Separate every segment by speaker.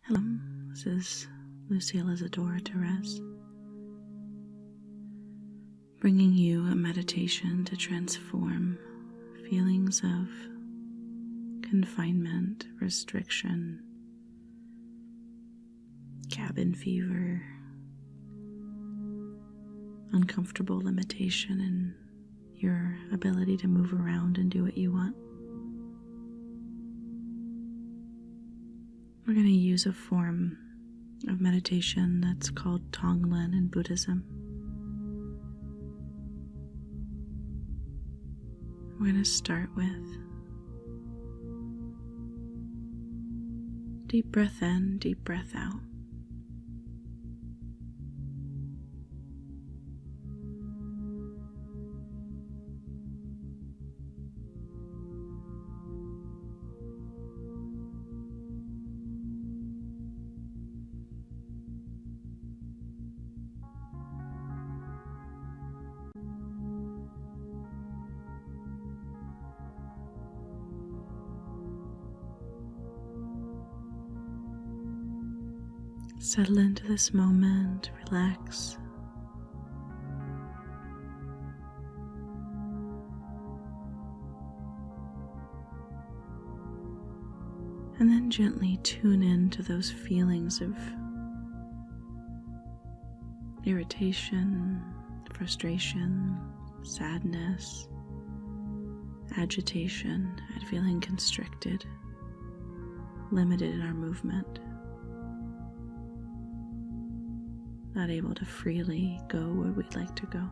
Speaker 1: Hello, this is Lucille Isadora Therese, bringing you a meditation to transform feelings of confinement, restriction, cabin fever, uncomfortable limitation in your ability to move around and do what you want. We're going to use a form of meditation that's called Tong Lin in Buddhism. We're going to start with deep breath in, deep breath out. Settle into this moment, relax. And then gently tune in to those feelings of irritation, frustration, sadness, agitation, and feeling constricted, limited in our movement. Not able to freely go where we'd like to go.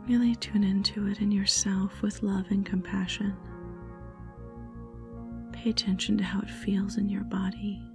Speaker 1: Really tune into it in yourself with love and compassion. Pay attention to how it feels in your body.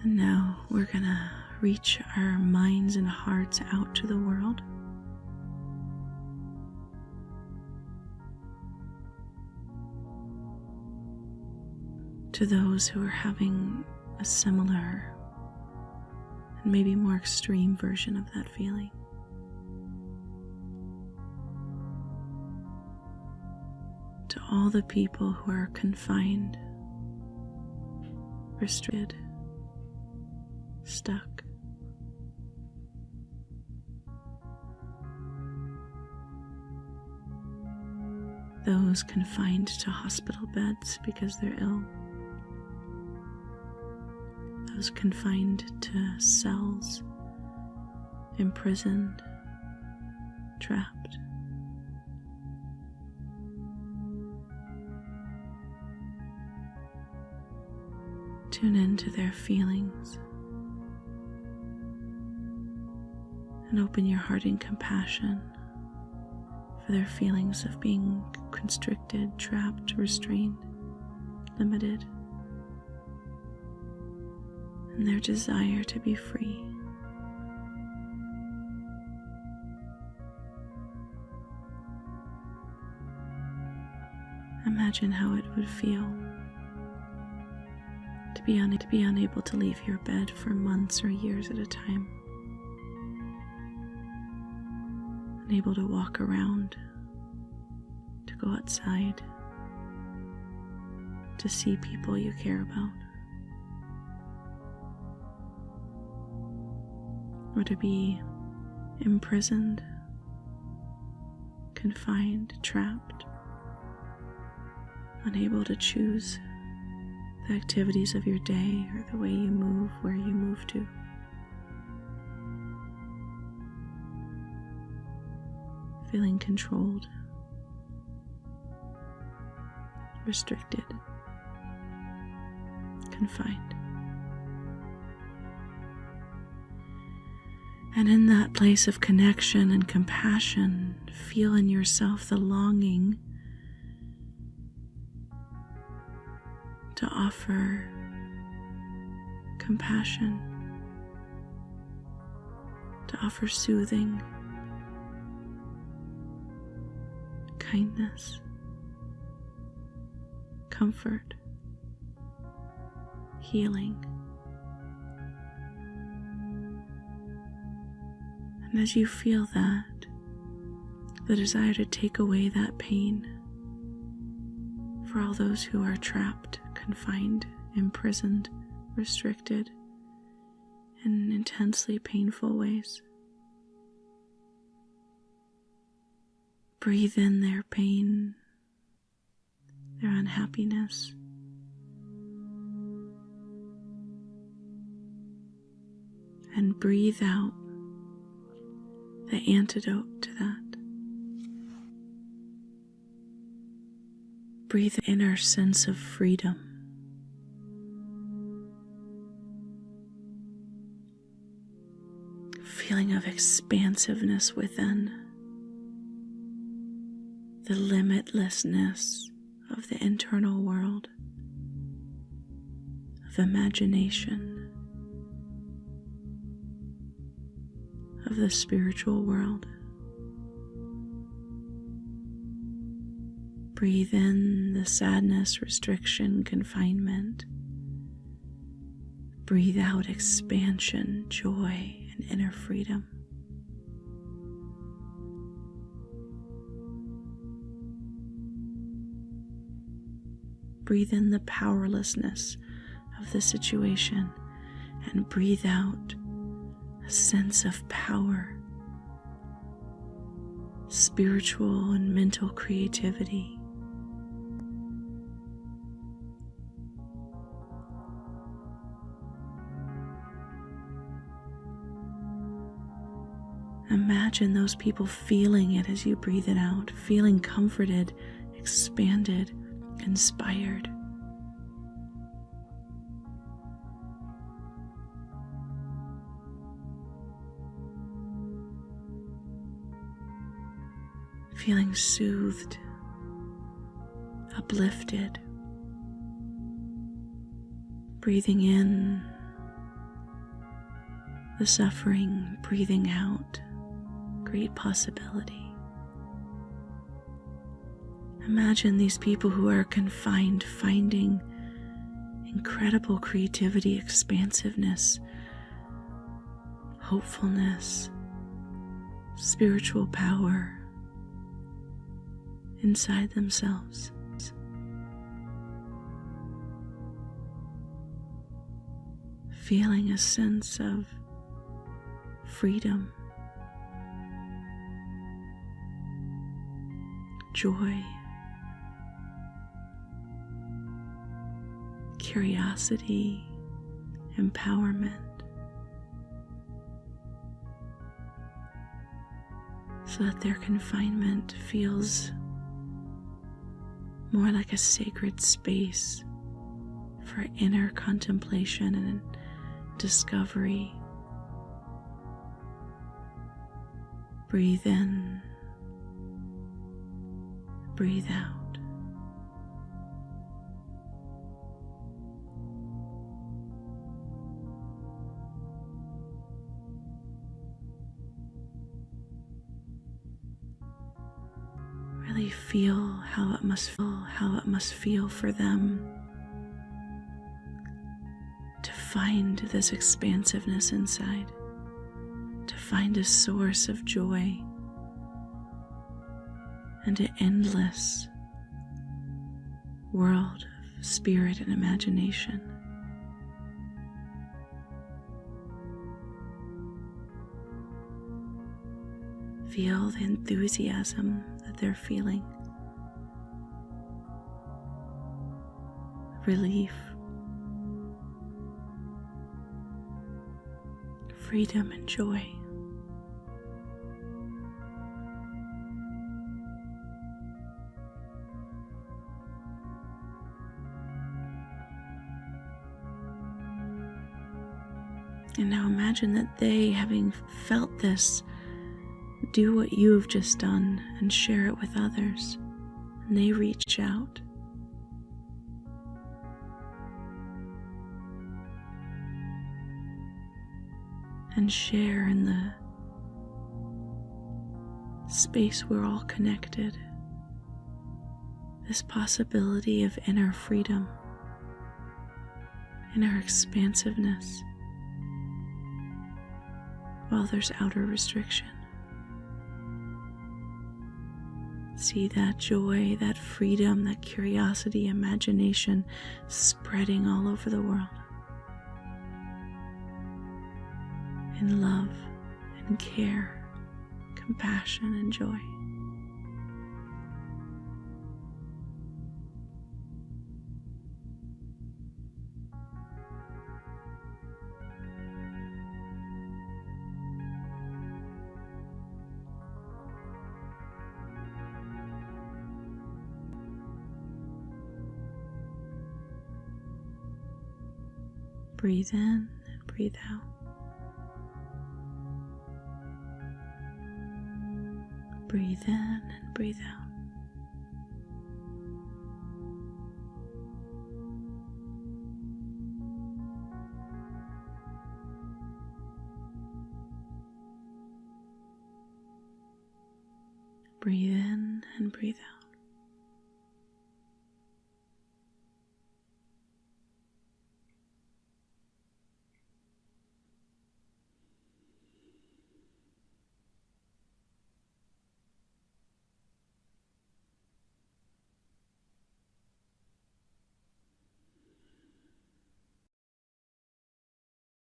Speaker 1: And now we're gonna reach our minds and hearts out to the world. To those who are having a similar and maybe more extreme version of that feeling. To all the people who are confined, restricted, stuck. Those confined to hospital beds because they're ill. Those confined to cells, imprisoned, trapped. Tune into their feelings. And open your heart in compassion for their feelings of being constricted, trapped, restrained, limited, and their desire to be free. Imagine how it would feel to be unable to leave your bed for months or years at a time. Unable to walk around, to go outside, to see people you care about, or to be imprisoned, confined, trapped, unable to choose the activities of your day or the way you move, where you move to. Feeling controlled, restricted, confined. And in that place of connection and compassion, feel in yourself the longing to offer compassion, to offer soothing, kindness, comfort, healing. And as you feel that, the desire to take away that pain for all those who are trapped, confined, imprisoned, restricted in intensely painful ways. Breathe in their pain, their unhappiness. And breathe out the antidote to that. Breathe in our sense of freedom. Feeling of expansiveness within. The limitlessness of the internal world, of imagination, of the spiritual world. Breathe in the sadness, restriction, confinement. Breathe out expansion, joy, and inner freedom. Breathe in the powerlessness of the situation and breathe out a sense of power, spiritual and mental creativity. Imagine those people feeling it as you breathe it out, feeling comforted, expanded, inspired. Feeling soothed, uplifted. Breathing in the suffering, breathing out great possibility. Imagine these people who are confined finding incredible creativity, expansiveness, hopefulness, spiritual power inside themselves. Feeling a sense of freedom, joy, curiosity, empowerment. So that their confinement feels more like a sacred space for inner contemplation and discovery. Breathe in, breathe out. Really feel how it must feel for them to find this expansiveness inside, to find a source of joy and an endless world of spirit and imagination. Feel the enthusiasm that they're feeling, relief, freedom, and joy. And now imagine that they, having felt this, do what you've just done and share it with others. And they reach out. And share in the space we're all connected. This possibility of inner freedom, inner expansiveness, while there's outer restriction. See that joy, that freedom, that curiosity, imagination spreading all over the world. In love and care, compassion and joy. Breathe in and breathe out. Breathe in and breathe out. Breathe in and breathe out.